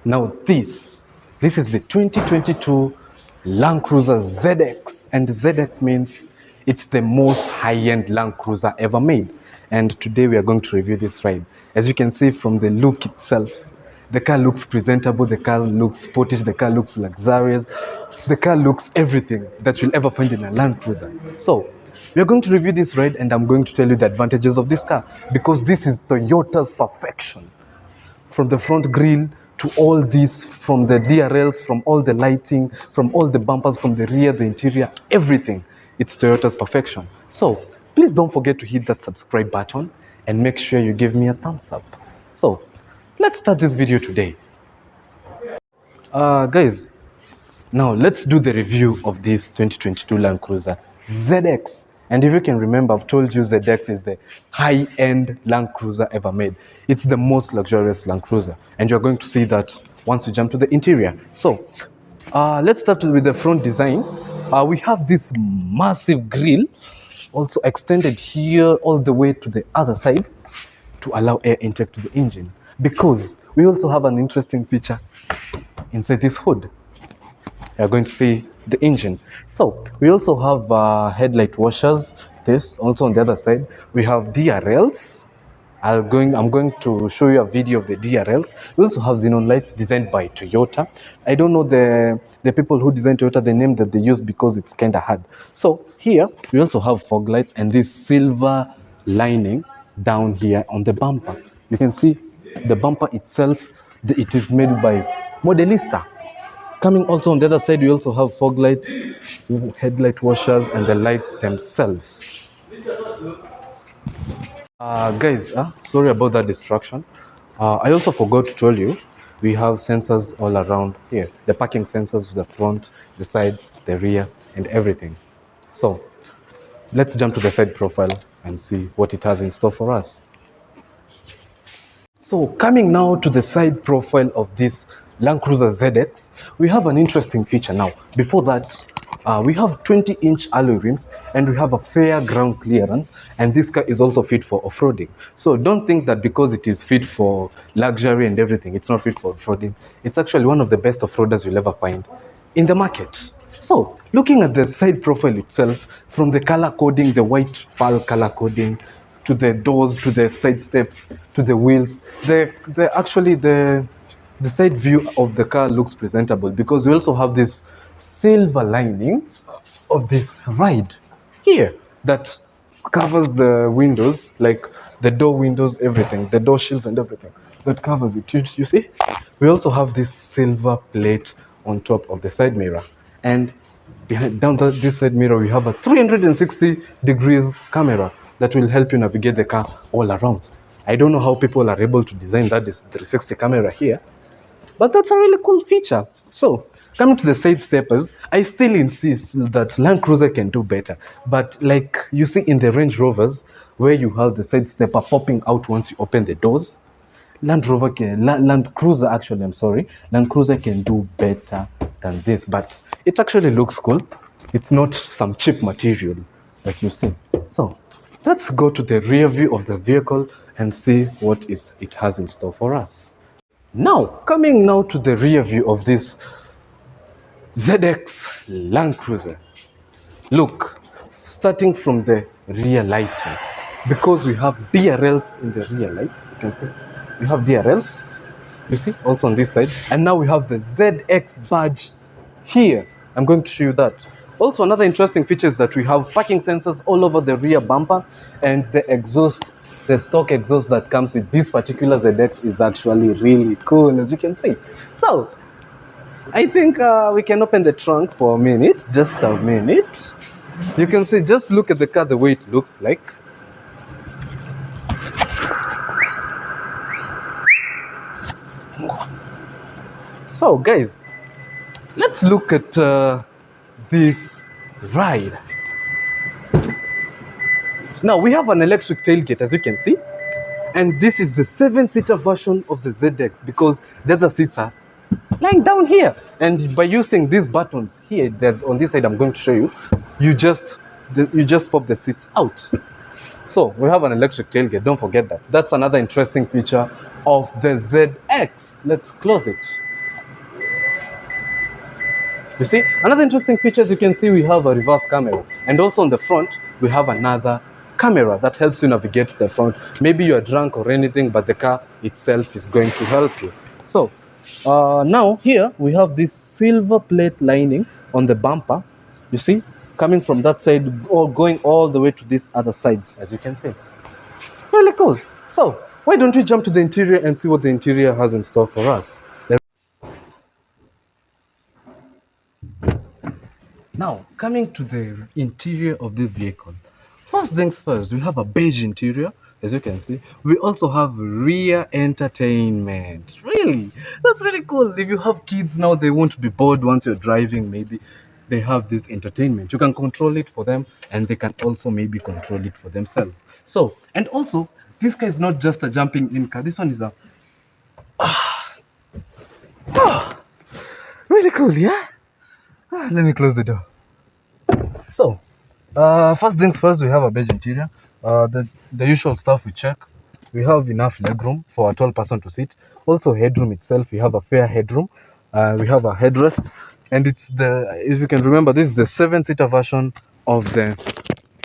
Now this is the 2022 Land Cruiser ZX, and ZX means it's the most high-end Land Cruiser ever made. And today we are going to review this ride. As you can see from the look itself, the car looks presentable, the car looks sportish, the car looks luxurious, the car looks everything that you'll ever find in a Land Cruiser. So we are going to review this ride, and I'm going to tell you the advantages of this car, because this is Toyota's perfection. From the front grille to all these, from the DRLs, from all the lighting, from all the bumpers, from the rear, the interior, everything. It's Toyota's perfection. So please don't forget to hit that subscribe button and make sure you give me a thumbs up. So let's start this video today. Guys, now let's do the review of this 2022 Land Cruiser ZX. And if you can remember, I've told you ZX is the high-end Land Cruiser ever made. It's the most luxurious Land Cruiser, and you're going to see that once you jump to the interior. So let's start with the front design. We have this massive grille, also extended here all the way to the other side to allow air intake to the engine, because we also have an interesting feature inside this hood. You're going to see the engine. So we also have headlight washers. This also on the other side we have DRLs. I'm going to show you a video of the DRLs. We also have xenon lights designed by Toyota. I don't know the people who designed Toyota, the name that they use, because it's kind of hard. So here we also have fog lights and this silver lining down here on the bumper. You can see the bumper itself, it is made by Modelista. Coming also on the other side, we also have fog lights, headlight washers, and the lights themselves. Guys, sorry about that distraction. I also forgot to tell you, we have sensors all around here. The parking sensors, the front, the side, the rear, and everything. So let's jump to the side profile and see what it has in store for us. So coming now to the side profile of this Land Cruiser ZX, we have an interesting feature now. Before that, we have 20-inch alloy rims, and we have a fair ground clearance, and this car is also fit for off-roading. So don't think that because it is fit for luxury and everything, it's not fit for off-roading. It's actually one of the best off-roaders you'll ever find in the market. So looking at the side profile itself, from the color coding, the white pearl color coding, to the doors, to the side steps, to the wheels, the side view of the car looks presentable, because we also have this silver lining of this ride here that covers the windows, like the door windows, everything, the door shields and everything, that covers it. You see, we also have this silver plate on top of the side mirror, and behind this side mirror we have a 360 degrees camera that will help you navigate the car all around. I don't know how people are able to design that 360 camera here, but that's a really cool feature. So coming to the side steppers, I still insist that Land Cruiser can do better. But like you see in the Range Rovers, where you have the side stepper popping out once you open the doors, Land Cruiser can do better than this. But it actually looks cool. It's not some cheap material like you see. So let's go to the rear view of the vehicle and see what it has in store for us. Now, coming now to the rear view of this ZX Land Cruiser. Look, starting from the rear lighting, because we have DRLs in the rear lights, you can see we have DRLs, you see, also on this side, and now we have the ZX badge here. I'm going to show you that. Also, another interesting feature is that we have parking sensors all over the rear bumper, and the exhaust, the stock exhaust that comes with this particular ZX is actually really cool, as you can see. So I think we can open the trunk for a minute, just a minute. You can see, just look at the car, the way it looks like. So guys, let's look at this ride. Now we have an electric tailgate, as you can see, and this is the 7-seater version of the ZX, because the other seats are lying down here, and by using these buttons here that on this side I'm going to show you, you just pop the seats out. So we have an electric tailgate, don't forget that. That's another interesting feature of the ZX. Let's close it. You see, another interesting feature, as you can see, we have a reverse camera, and also on the front we have another camera that helps you navigate the front. Maybe you are drunk or anything, but the car itself is going to help you. So now here we have this silver plate lining on the bumper, you see, coming from that side or going all the way to these other sides, as you can see. Really cool. So why don't we jump to the interior and see what the interior has in store for us. Now, coming to the interior of this vehicle, first things first, we have a beige interior, as you can see. We also have rear entertainment. Really? That's really cool. If you have kids now, they won't be bored once you're driving, maybe. They have this entertainment. You can control it for them, and they can also maybe control it for themselves. So, and also, this car is not just a jumping in car. This one is a... really cool, yeah? Let me close the door. So, first things first, we have a beige interior. The usual stuff we check. We have enough legroom for a tall person to sit. Also, headroom itself, we have a fair headroom. We have a headrest, and it's if you can remember, this is the 7-seater version of the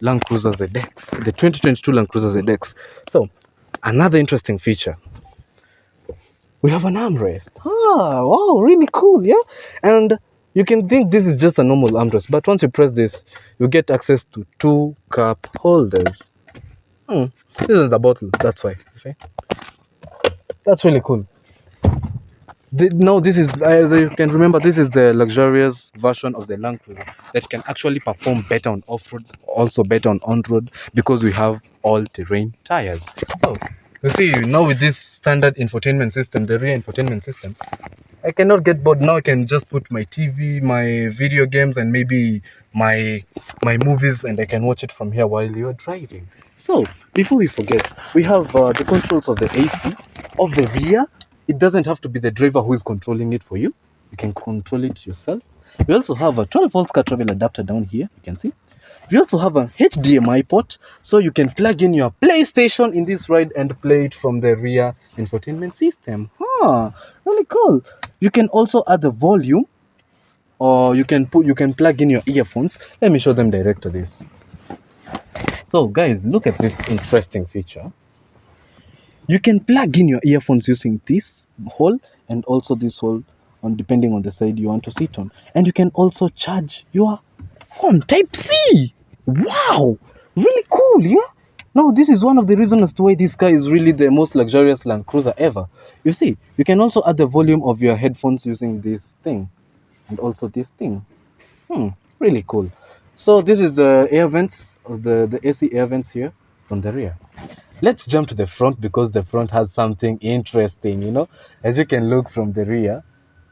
Land Cruiser ZX, the 2022 Land Cruiser ZX. So, another interesting feature, we have an armrest. Wow, really cool, yeah? And you can think this is just a normal armrest, but once you press this, you get access to 2 cup holders. This is the bottle, that's why. Okay? That's really cool. Now, this is, as you can remember, this is the luxurious version of the Land Cruiser that can actually perform better on off-road, also better on road, because we have all-terrain tires. So, you see, now with this standard infotainment system, the rear infotainment system, I cannot get bored. Now I can just put my TV, my video games, and maybe my movies, and I can watch it from here while you're driving. So, before we forget, we have the controls of the AC, of the rear. It doesn't have to be the driver who is controlling it for you. You can control it yourself. We also have a 12-volt car travel adapter down here, you can see. We also have a HDMI port, so you can plug in your PlayStation in this ride and play it from the rear infotainment system. Really cool. You can also add the volume, or you can plug in your earphones. Let me show them direct to this. So guys, look at this interesting feature. You can plug in your earphones using this hole and also this hole, depending on the side you want to sit on. And you can also charge your phone Type-C. Wow, really cool, yeah? Now, this is one of the reasons as to why this car is really the most luxurious Land Cruiser ever. You see, you can also add the volume of your headphones using this thing and also this thing. Really cool. So this is the air vents, the AC air vents here on the rear. Let's jump to the front, because the front has something interesting, you know. As you can look from the rear,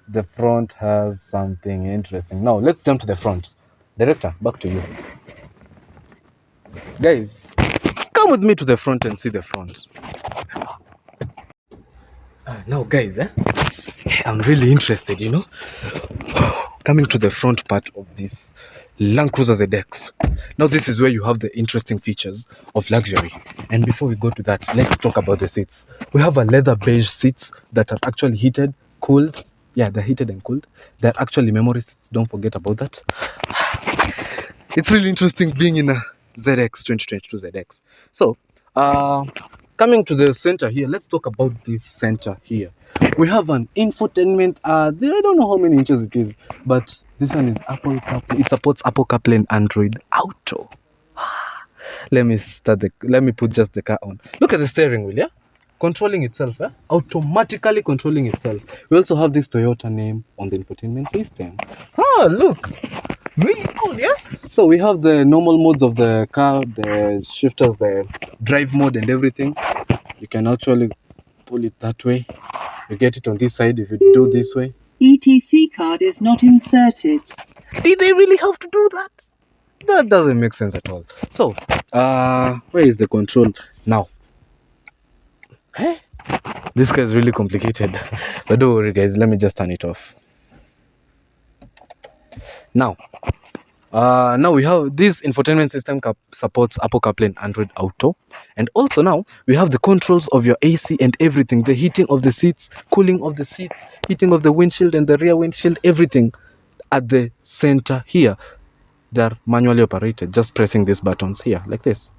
the front has something interesting. Now, let's jump to the front. Director, back to you. Guys, come with me to the front and see the front. Now, guys, I'm really interested, you know. Coming to the front part of this Land Cruiser ZX. Now, this is where you have the interesting features of luxury. And before we go to that, let's talk about the seats. We have a leather beige seats that are actually heated, cooled. Yeah, they're heated and cooled. They're actually memory seats. Don't forget about that. It's really interesting being in a ZX 2022 ZX. So, coming to the center here, let's talk about this center here. We have an infotainment. I don't know how many inches it is, but this one is Apple CarPlay. It supports Apple CarPlay and Android Auto. Let me put just the car on. Look at the steering wheel, yeah? Controlling itself, automatically controlling itself. We also have this Toyota name on the infotainment system. Look, really cool, yeah? So we have the normal modes of the car, the shifters, the drive mode and everything. You can actually pull it that way. You get it on this side if you do this way. ETC card is not inserted. Did they really have to do that? That doesn't make sense at all. So, where is the control now? This guy is really complicated. But don't worry, guys. Let me just turn it off. Now we have this infotainment system supports Apple CarPlay and Android Auto. And also now we have the controls of your AC and everything. The heating of the seats, cooling of the seats, heating of the windshield and the rear windshield, everything at the center here. They're manually operated, just pressing these buttons here like this.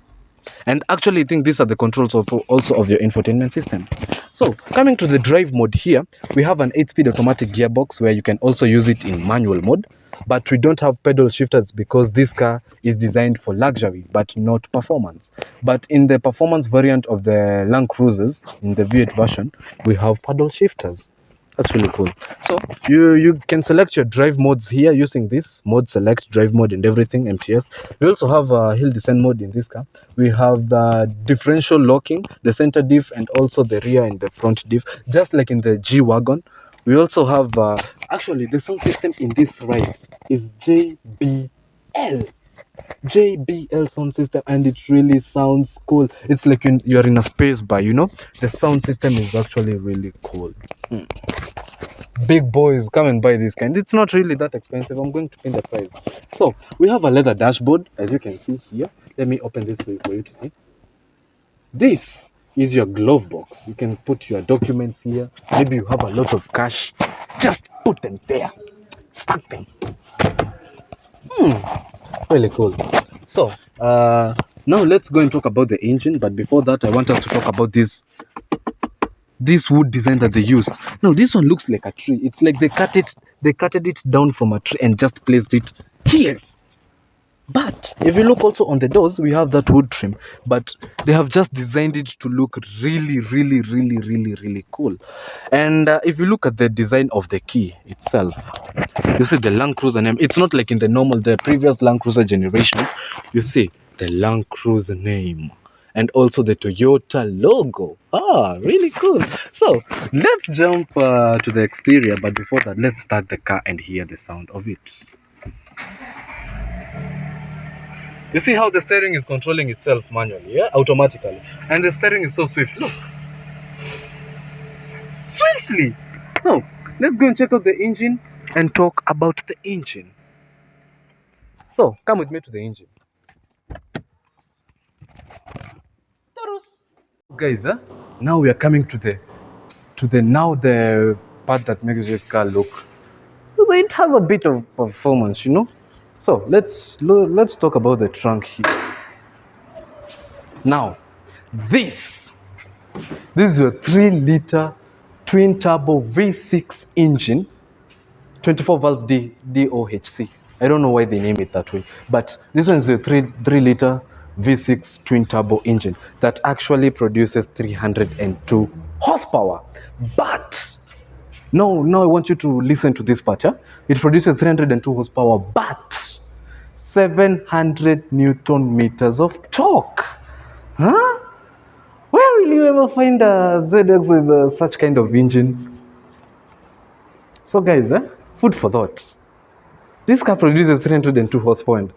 And actually, I think these are the controls of also of your infotainment system. So coming to the drive mode here, we have an 8-speed automatic gearbox where you can also use it in manual mode, but we don't have pedal shifters because this car is designed for luxury but not performance. But in the performance variant of the Land Cruisers, in the V8 version, we have pedal shifters. That's really cool. So you can select your drive modes here using this mode select, drive mode, and everything, MTS. We also have a hill descent mode in this car. We have the differential locking, the center diff, and also the rear and the front diff, just like in the G-Wagon. We also have actually the sound system in this ride is JBL sound system, and it really sounds cool. It's like you're in a space bar, you know. The sound system is actually really cool. Big boys, come and buy this kind. It's not really that expensive. I'm going to pin the price. So we have a leather dashboard, as you can see here. Let me open this for you to see. This is your glove box. You can put your documents here. Maybe you have a lot of cash, just put them there, stack them. Really cool. So now let's go and talk about the engine, but before that I want us to talk about this wood design that they used. Now this one looks like a tree. It's like they cutted it down from a tree and just placed it here. But if you look also on the doors, we have that wood trim, but they have just designed it to look really cool. And if you look at the design of the key itself, you see the Land Cruiser name. It's not like in the previous Land Cruiser generations. You see the Land Cruiser name and also the Toyota logo. Really cool. So let's jump to the exterior, but before that, let's start the car and hear the sound of it. You see how the steering is controlling itself manually, yeah, automatically, and the steering is so swift. Look, swiftly. So let's go and check out the engine and talk about the engine. So come with me to the engine, guys. Now we are coming to the part that makes this car look. It has a bit of performance, you know. So let's talk about the trunk here. Now, this is your 3-liter twin turbo V6 engine, 24 valve DOHC. I don't know why they name it that way, but this one is a 3-liter V6 twin turbo engine that actually produces 302 horsepower. But now I want you to listen to this part. It produces 302 horsepower, but 700 Newton meters of torque. Where will you ever find a ZX with such kind of engine? So guys, food for thought. This car produces 302 horsepower and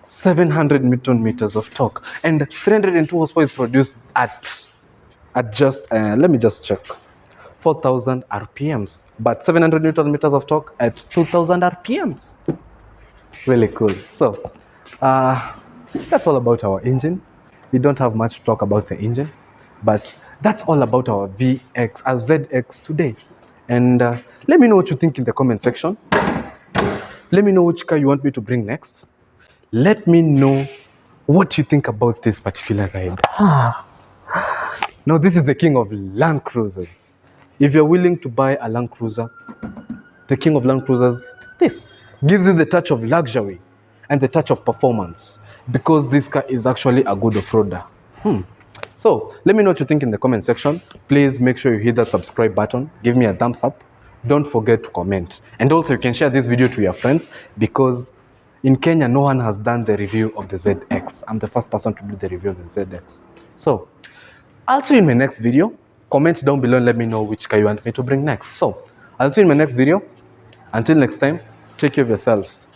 700 Newton meters of torque, and 302 horsepower is produced at just let me just check, 4,000 RPMs, but 700 Newton meters of torque at 2,000 RPMs. Really cool. So that's all about our engine. We don't have much to talk about the engine, but that's all about our ZX today. And let me know what you think in the comment section. Let me know which car you want me to bring next. Let me know what you think about this particular ride. Now this is the king of Land Cruisers. If you're willing to buy a Land Cruiser, the king of Land Cruisers, this gives you the touch of luxury and the touch of performance, because this car is actually a good off-roader. So let me know what you think in the comment section. Please make sure you hit that subscribe button, give me a thumbs up, don't forget to comment, and also you can share this video to your friends, because in Kenya no one has done the review of the ZX. I'm the first person to do the review of the ZX. So I'll see you in my next video. Comment down below and let me know which car you want me to bring next. So I'll see you in my next video. Until next time, take care of yourselves.